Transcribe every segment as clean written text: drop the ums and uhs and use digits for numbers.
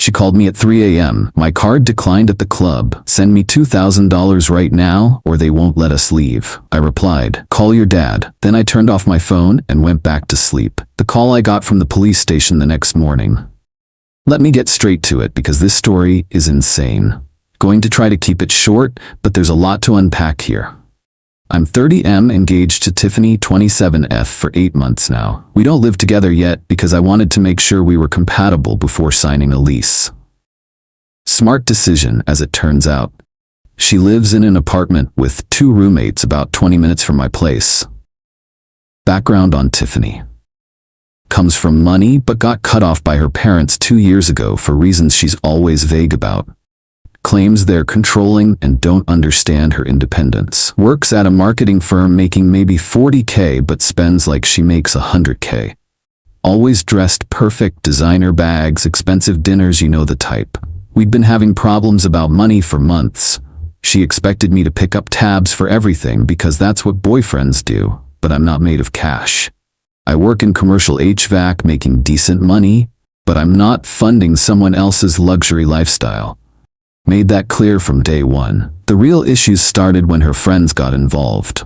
She called me at 3 a.m. My card declined at the club. Send me $2,000 right now or they won't let us leave. I replied, call your dad. Then I turned off my phone and went back to sleep. The call I got from the police station the next morning. Let me get straight to it because this story is insane. Going to try to keep it short, but there's a lot to unpack here. I'm 30M, engaged to Tiffany, 27F, for 8 months now. We don't live together yet because I wanted to make sure we were compatible before signing a lease. Smart decision, as it turns out. She lives in an apartment with 2 roommates about 20 minutes from my place. Background on Tiffany. Comes from money but got cut off by her parents 2 years ago for reasons she's always vague about. Claims they're controlling and don't understand her independence. Works at a marketing firm making maybe $40K but spends like she makes $100K. Always dressed perfect, designer bags, expensive dinners, you know the type. We'd been having problems about money for months. She expected me to pick up tabs for everything because that's what boyfriends do, but I'm not made of cash. I work in commercial HVAC making decent money, but I'm not funding someone else's luxury lifestyle. Made that clear from day one. The real issues started when her friends got involved.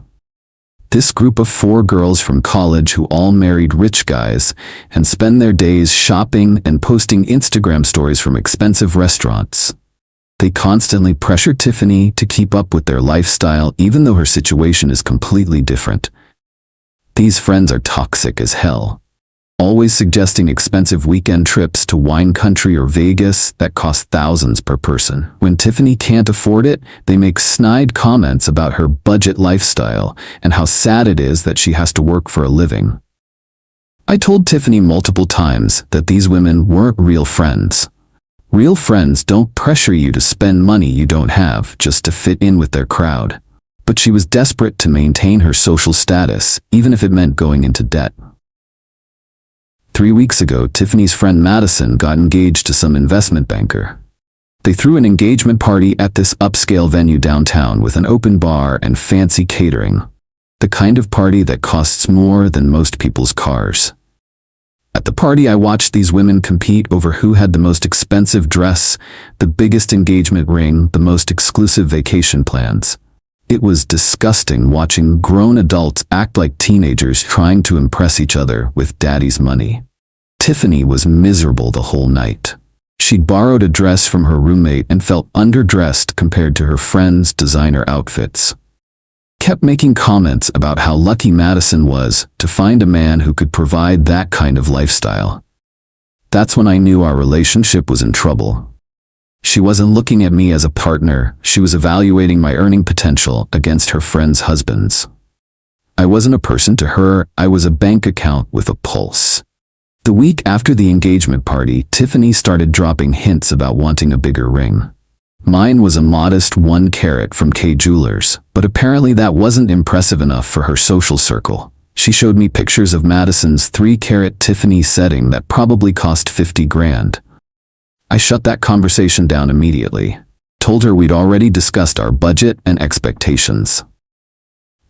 This group of 4 girls from college who all married rich guys and spend their days shopping and posting Instagram stories from expensive restaurants. They constantly pressure Tiffany to keep up with their lifestyle even though her situation is completely different. These friends are toxic as hell. Always suggesting expensive weekend trips to wine country or Vegas that cost thousands per person. When Tiffany can't afford it, they make snide comments about her budget lifestyle and how sad it is that she has to work for a living. I told Tiffany multiple times that these women weren't real friends. Real friends don't pressure you to spend money you don't have just to fit in with their crowd. But she was desperate to maintain her social status, even if it meant going into debt. 3 weeks ago, Tiffany's friend Madison got engaged to some investment banker. They threw an engagement party at this upscale venue downtown with an open bar and fancy catering. The kind of party that costs more than most people's cars. At the party, I watched these women compete over who had the most expensive dress, the biggest engagement ring, the most exclusive vacation plans. It was disgusting watching grown adults act like teenagers trying to impress each other with daddy's money. Tiffany was miserable the whole night. She'd borrowed a dress from her roommate and felt underdressed compared to her friends' designer outfits. Kept making comments about how lucky Madison was to find a man who could provide that kind of lifestyle. That's when I knew our relationship was in trouble. She wasn't looking at me as a partner, she was evaluating my earning potential against her friends' husbands. I wasn't a person to her, I was a bank account with a pulse. The week after the engagement party, Tiffany started dropping hints about wanting a bigger ring. Mine was a modest 1 carat from Kay Jewelers, but apparently that wasn't impressive enough for her social circle. She showed me pictures of Madison's 3-carat Tiffany setting that probably cost 50 grand. I shut that conversation down immediately. Told her we'd already discussed our budget and expectations.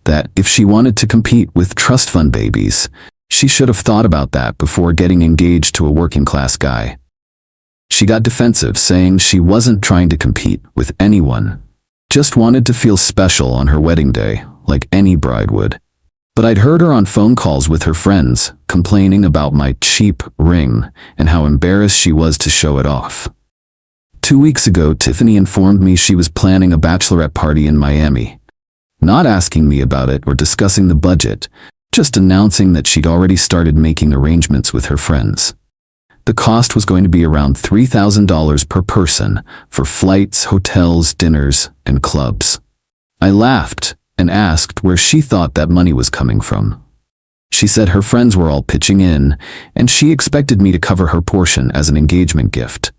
That if she wanted to compete with trust fund babies, she should have thought about that before getting engaged to a working class guy. She got defensive, saying she wasn't trying to compete with anyone. Just wanted to feel special on her wedding day, like any bride would. But I'd heard her on phone calls with her friends, complaining about my cheap ring and how embarrassed she was to show it off. 2 weeks ago, Tiffany informed me she was planning a bachelorette party in Miami. Not asking me about it or discussing the budget, just announcing that she'd already started making arrangements with her friends. The cost was going to be around $3,000 per person for flights, hotels, dinners, and clubs. I laughed and asked where she thought that money was coming from. She said her friends were all pitching in, and she expected me to cover her portion as an engagement gift.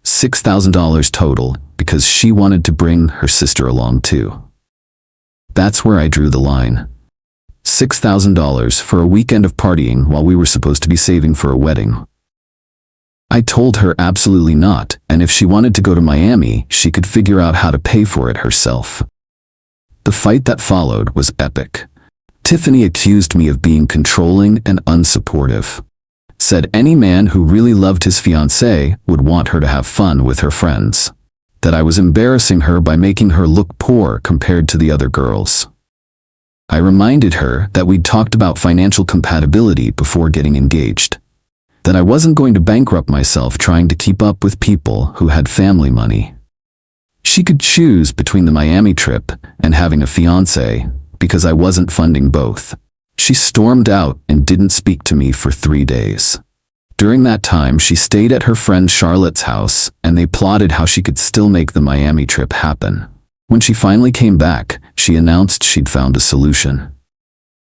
$6,000 total, because she wanted to bring her sister along too. That's where I drew the line. $6,000 for a weekend of partying while we were supposed to be saving for a wedding. I told her absolutely not, and if she wanted to go to Miami, she could figure out how to pay for it herself. The fight that followed was epic. Tiffany accused me of being controlling and unsupportive. Said any man who really loved his fiancée would want her to have fun with her friends. That I was embarrassing her by making her look poor compared to the other girls. I reminded her that we'd talked about financial compatibility before getting engaged. That I wasn't going to bankrupt myself trying to keep up with people who had family money. She could choose between the Miami trip and having a fiancé because I wasn't funding both. She stormed out and didn't speak to me for 3 days. During that time, she stayed at her friend Charlotte's house and they plotted how she could still make the Miami trip happen. When she finally came back, she announced she'd found a solution.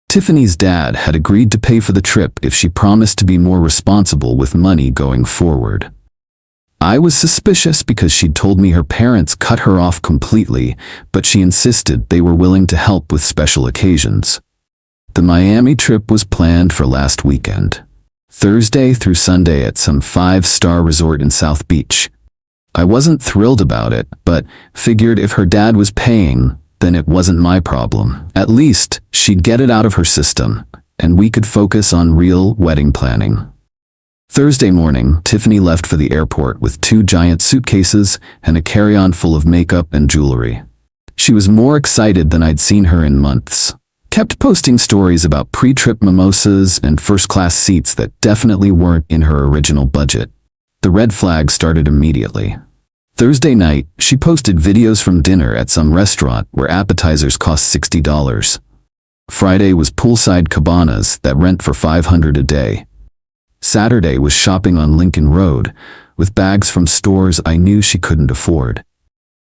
Tiffany's dad had agreed to pay for the trip if she promised to be more responsible with money going forward. I was suspicious because she'd told me her parents cut her off completely, but she insisted they were willing to help with special occasions. The Miami trip was planned for last weekend, Thursday through Sunday at some 5-star resort in South Beach. I wasn't thrilled about it, but figured if her dad was paying, then it wasn't my problem. At least she'd get it out of her system, and we could focus on real wedding planning. Thursday morning, Tiffany left for the airport with 2 giant suitcases and a carry-on full of makeup and jewelry. She was more excited than I'd seen her in months. Kept posting stories about pre-trip mimosas and first-class seats that definitely weren't in her original budget. The red flag started immediately. Thursday night, she posted videos from dinner at some restaurant where appetizers cost $60. Friday was poolside cabanas that rent for $500 a day. Saturday was shopping on Lincoln Road, with bags from stores I knew she couldn't afford.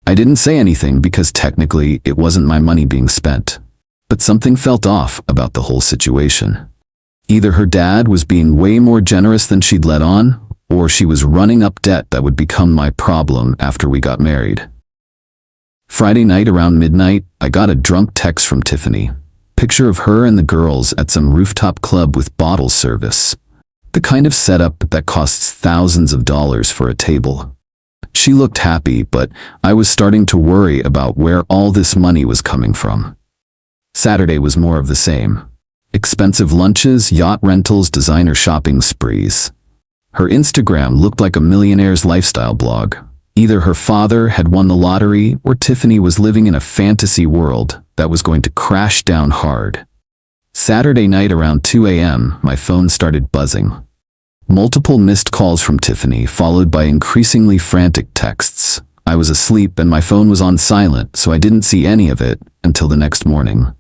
I didn't say anything because technically it wasn't my money being spent. But something felt off about the whole situation. Either her dad was being way more generous than she'd let on, or she was running up debt that would become my problem after we got married. Friday night around midnight, I got a drunk text from Tiffany. Picture of her and the girls at some rooftop club with bottle service. The kind of setup that costs thousands of dollars for a table. She looked happy, but I was starting to worry about where all this money was coming from. Saturday was more of the same. Expensive lunches, yacht rentals, designer shopping sprees. Her Instagram looked like a millionaire's lifestyle blog. Either her father had won the lottery or Tiffany was living in a fantasy world that was going to crash down hard. Saturday night around 2 a.m., my phone started buzzing. Multiple missed calls from Tiffany, followed by increasingly frantic texts. I was asleep and my phone was on silent, so I didn't see any of it until the next morning.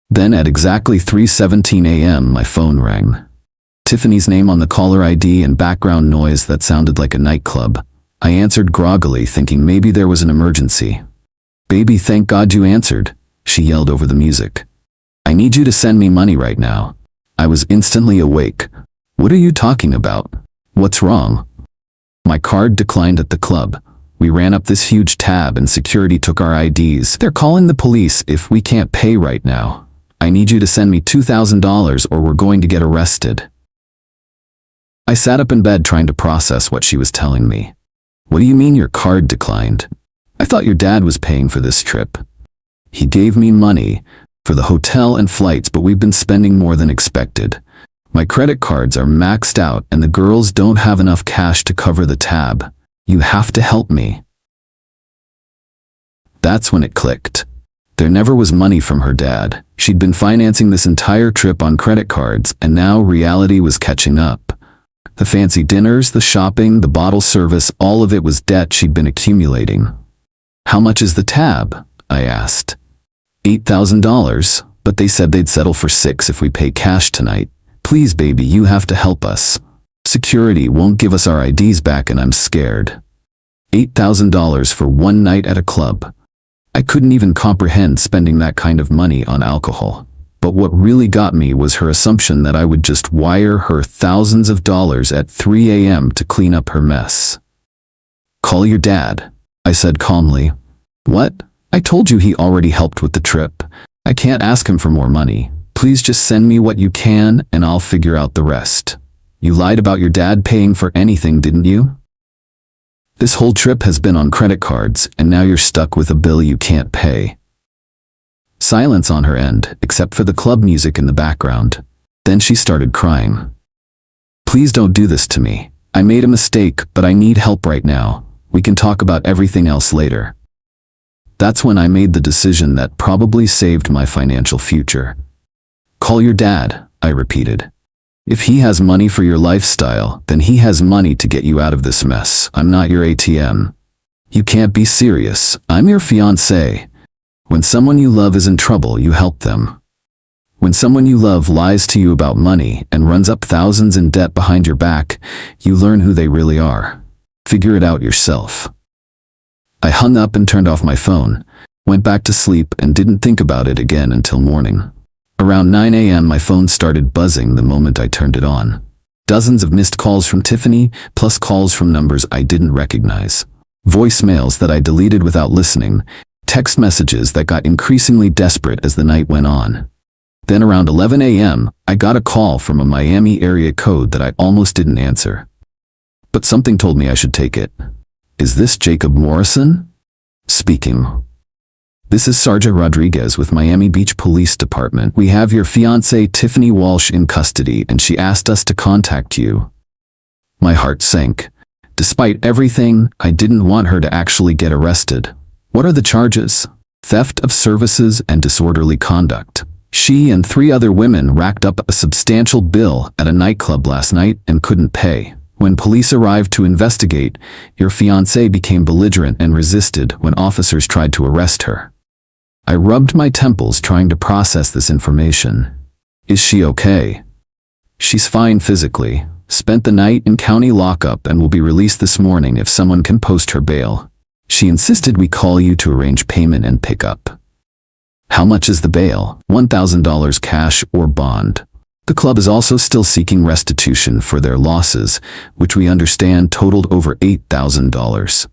Then at exactly 3:17 a.m., my phone rang. Tiffany's name on the caller ID and background noise that sounded like a nightclub. I answered groggily, thinking maybe there was an emergency. "Baby, thank God you answered," she yelled over the music. "I need you to send me money right now." I was instantly awake. "What are you talking about? What's wrong?" "My card declined at the club. We ran up this huge tab and security took our IDs. They're calling the police if we can't pay right now. I need you to send me $2,000 or we're going to get arrested." I sat up in bed trying to process what she was telling me. "What do you mean your card declined? I thought your dad was paying for this trip." "He gave me money for the hotel and flights, but we've been spending more than expected. My credit cards are maxed out and the girls don't have enough cash to cover the tab. You have to help me." That's when it clicked. There never was money from her dad. She'd been financing this entire trip on credit cards, and now reality was catching up. The fancy dinners, the shopping, the bottle service, all of it was debt she'd been accumulating. "How much is the tab?" I asked. $8,000, but they said they'd settle for $6,000 if we pay cash tonight. "Please, baby, you have to help us. Security won't give us our IDs back and I'm scared." $8,000 for one night at a club. I couldn't even comprehend spending that kind of money on alcohol. But what really got me was her assumption that I would just wire her thousands of dollars at 3 a.m. to clean up her mess. "Call your dad," I said calmly. "What? I told you he already helped with the trip. I can't ask him for more money. Please just send me what you can and I'll figure out the rest. You lied about your dad paying for anything, didn't you? This whole trip has been on credit cards and now you're stuck with a bill you can't pay." Silence on her end, except for the club music in the background. Then she started crying. Please don't do this to me. I made a mistake, but I need help right now. We can talk about everything else later. That's when I made the decision that probably saved my financial future. Call your dad, I repeated. If he has money for your lifestyle, then he has money to get you out of this mess. I'm not your ATM. You can't be serious. I'm your fiancé. When someone you love is in trouble, you help them. When someone you love lies to you about money and runs up thousands in debt behind your back, you learn who they really are. Figure it out yourself. I hung up and turned off my phone, went back to sleep and didn't think about it again until morning. Around 9 a.m. my phone started buzzing the moment I turned it on. Dozens of missed calls from Tiffany, plus calls from numbers I didn't recognize. Voicemails that I deleted without listening, text messages that got increasingly desperate as the night went on. Then around 11 a.m., I got a call from a Miami area code that I almost didn't answer. But something told me I should take it. Is this Jacob Morrison? Speaking. This is Sergeant Rodriguez with Miami Beach Police Department. We have your fiancée Tiffany Walsh in custody and she asked us to contact you. My heart sank. Despite everything, I didn't want her to actually get arrested. What are the charges? Theft of services and disorderly conduct. She and 3 other women racked up a substantial bill at a nightclub last night and couldn't pay. When police arrived to investigate, your fiancé became belligerent and resisted when officers tried to arrest her. I rubbed my temples trying to process this information. Is she okay? She's fine physically, spent the night in county lockup and will be released this morning if someone can post her bail. She insisted we call you to arrange payment and pickup. How much is the bail? $1,000 cash or bond. The club is also still seeking restitution for their losses, which we understand totaled over $8,000.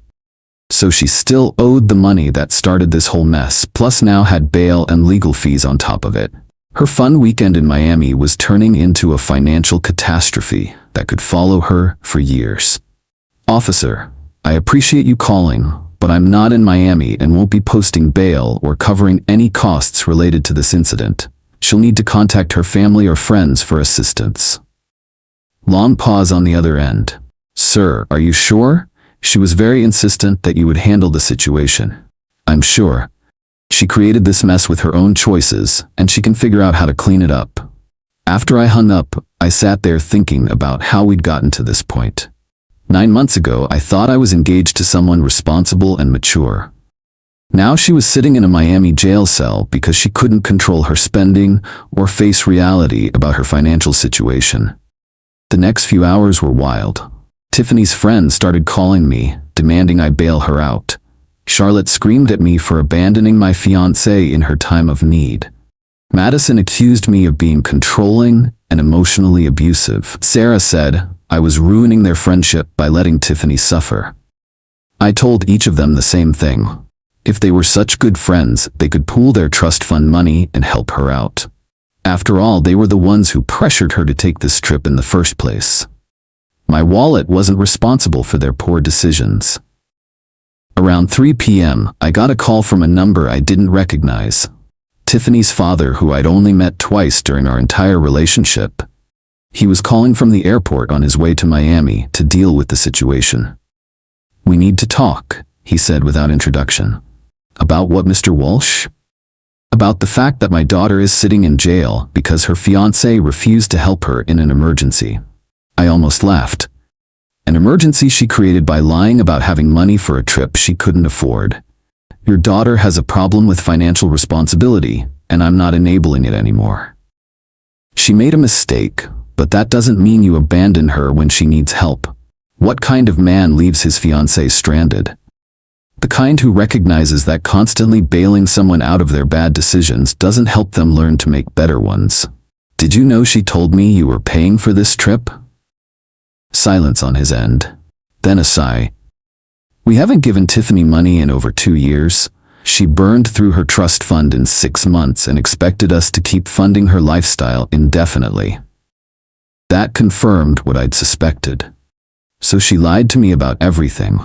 So she still owed the money that started this whole mess, plus now had bail and legal fees on top of it. Her fun weekend in Miami was turning into a financial catastrophe that could follow her for years. Officer, I appreciate you calling, but I'm not in Miami and won't be posting bail or covering any costs related to this incident. She'll need to contact her family or friends for assistance. Long pause on the other end. Sir, are you sure? She was very insistent that you would handle the situation. I'm sure. She created this mess with her own choices, and she can figure out how to clean it up. After I hung up, I sat there thinking about how we'd gotten to this point. 9 months ago, I thought I was engaged to someone responsible and mature. Now she was sitting in a Miami jail cell because she couldn't control her spending or face reality about her financial situation. The next few hours were wild. Tiffany's friends started calling me, demanding I bail her out. Charlotte screamed at me for abandoning my fiancé in her time of need. Madison accused me of being controlling and emotionally abusive. Sarah said I was ruining their friendship by letting Tiffany suffer. I told each of them the same thing. If they were such good friends, they could pool their trust fund money and help her out. After all, they were the ones who pressured her to take this trip in the first place. My wallet wasn't responsible for their poor decisions. Around 3 p.m., I got a call from a number I didn't recognize. Tiffany's father, who I'd only met twice during our entire relationship. He was calling from the airport on his way to Miami to deal with the situation. We need to talk, he said without introduction. About what, Mr. Walsh? About the fact that my daughter is sitting in jail because her fiancé refused to help her in an emergency. I almost laughed. An emergency she created by lying about having money for a trip she couldn't afford. Your daughter has a problem with financial responsibility, and I'm not enabling it anymore. She made a mistake, but that doesn't mean you abandon her when she needs help. What kind of man leaves his fiancé stranded? The kind who recognizes that constantly bailing someone out of their bad decisions doesn't help them learn to make better ones. Did you know she told me you were paying for this trip? Silence on his end. Then a sigh. We haven't given Tiffany money in over 2 years. She burned through her trust fund in 6 months and expected us to keep funding her lifestyle indefinitely. That confirmed what I'd suspected. So she lied to me about everything.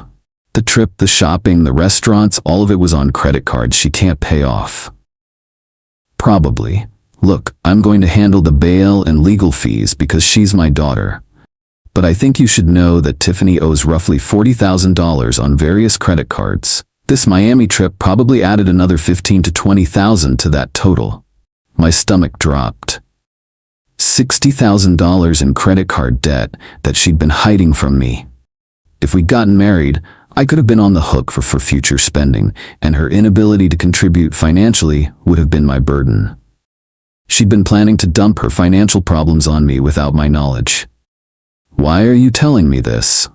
The trip, the shopping, the restaurants, all of it was on credit cards she can't pay off. Probably. Look, I'm going to handle the bail and legal fees because she's my daughter. But I think you should know that Tiffany owes roughly $40,000 on various credit cards. This Miami trip probably added another $15,000 to $20,000 to that total. My stomach dropped. $60,000 in credit card debt that she'd been hiding from me. If we'd gotten married, I could have been on the hook for future spending, and her inability to contribute financially would have been my burden. She'd been planning to dump her financial problems on me without my knowledge. Why are you telling me this?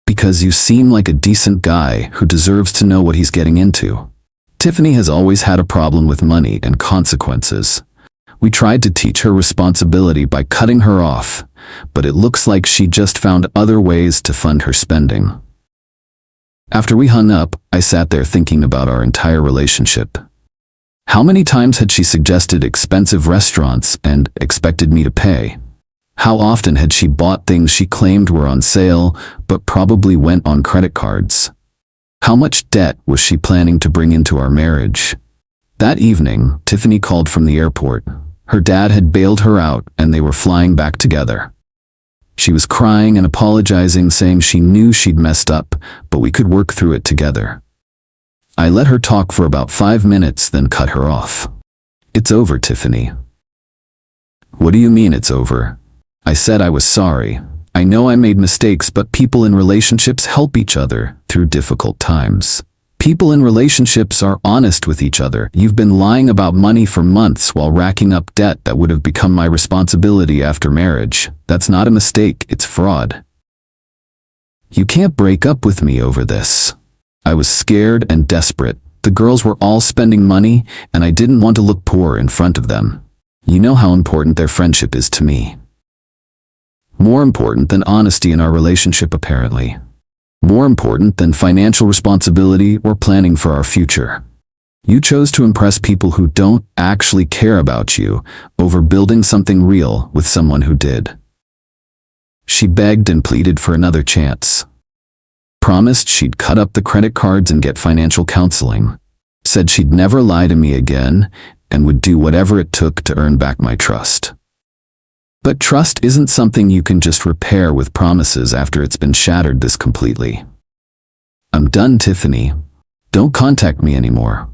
Because you seem like a decent guy who deserves to know what he's getting into. Tiffany has always had a problem with money and consequences. We tried to teach her responsibility by cutting her off, but it looks like she just found other ways to fund her spending. After we hung up, I sat there thinking about our entire relationship. How many times had she suggested expensive restaurants and expected me to pay? How often had she bought things she claimed were on sale, but probably went on credit cards? How much debt was she planning to bring into our marriage? That evening, Tiffany called from the airport. Her dad had bailed her out and they were flying back together. She was crying and apologizing, saying she knew she'd messed up, but we could work through it together. I let her talk for about 5 minutes, then cut her off. It's over, Tiffany. What do you mean it's over? I said I was sorry. I know I made mistakes, but people in relationships help each other through difficult times. People in relationships are honest with each other. You've been lying about money for months while racking up debt that would have become my responsibility after marriage. That's not a mistake, it's fraud. You can't break up with me over this. I was scared and desperate. The girls were all spending money, and I didn't want to look poor in front of them. You know how important their friendship is to me. More important than honesty in our relationship, apparently. More important than financial responsibility or planning for our future. You chose to impress people who don't actually care about you over building something real with someone who did. She begged and pleaded for another chance. Promised she'd cut up the credit cards and get financial counseling. Said she'd never lie to me again and would do whatever it took to earn back my trust. But trust isn't something you can just repair with promises after it's been shattered this completely. I'm done, Tiffany. Don't contact me anymore.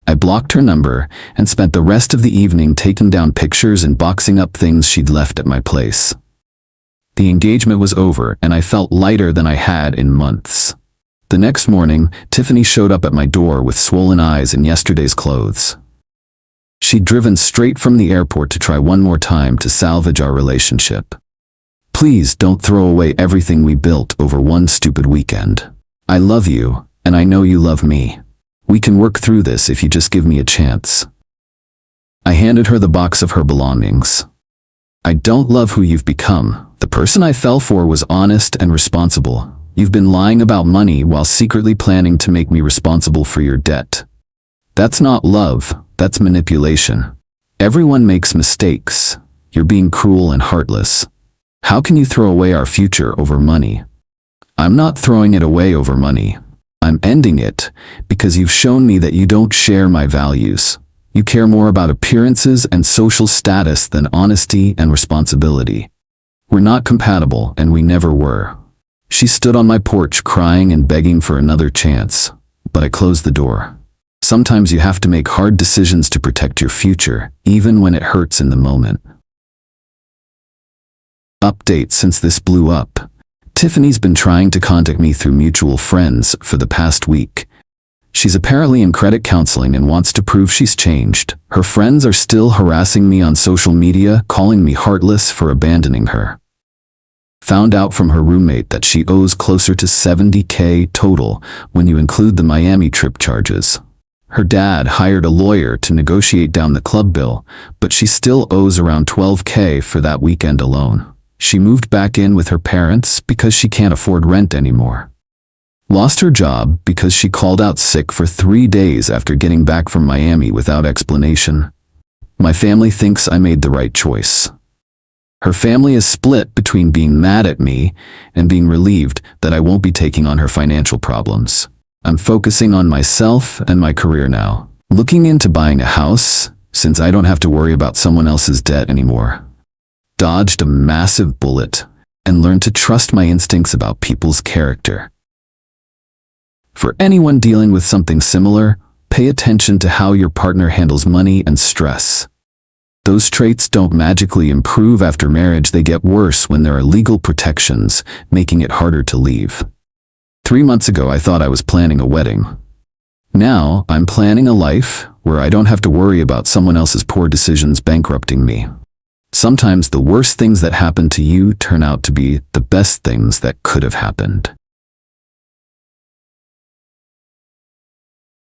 I blocked her number and spent the rest of the evening taking down pictures and boxing up things she'd left at my place. The engagement was over and I felt lighter than I had in months. The next morning, Tiffany showed up at my door with swollen eyes and yesterday's clothes. She'd driven straight from the airport to try one more time to salvage our relationship. Please don't throw away everything we built over one stupid weekend. I love you, and I know you love me. We can work through this if you just give me a chance. I handed her the box of her belongings. I don't love who you've become. The person I fell for was honest and responsible. You've been lying about money while secretly planning to make me responsible for your debt. That's not love. That's manipulation. Everyone makes mistakes. You're being cruel and heartless. How can you throw away our future over money? I'm not throwing it away over money. I'm ending it because you've shown me that you don't share my values. You care more about appearances and social status than honesty and responsibility. We're not compatible, and we never were. She stood on my porch crying and begging for another chance, but I closed the door. Sometimes you have to make hard decisions to protect your future, even when it hurts in the moment. Update since this blew up. Tiffany's been trying to contact me through mutual friends for the past week. She's apparently in credit counseling and wants to prove she's changed. Her friends are still harassing me on social media, calling me heartless for abandoning her. Found out from her roommate that she owes closer to $70,000 total when you include the Miami trip charges. Her dad hired a lawyer to negotiate down the club bill, but she still owes around $12,000 for that weekend alone. She moved back in with her parents because she can't afford rent anymore. Lost her job because she called out sick for 3 days after getting back from Miami without explanation. My family thinks I made the right choice. Her family is split between being mad at me and being relieved that I won't be taking on her financial problems. I'm focusing on myself and my career now. Looking into buying a house, since I don't have to worry about someone else's debt anymore. Dodged a massive bullet. and learn to trust my instincts about people's character. For anyone dealing with something similar, pay attention to how your partner handles money and stress. Those traits don't magically improve after marriage, they get worse when there are legal protections, making it harder to leave. 3 months ago, I thought I was planning a wedding. Now, I'm planning a life where I don't have to worry about someone else's poor decisions bankrupting me. Sometimes the worst things that happen to you turn out to be the best things that could have happened.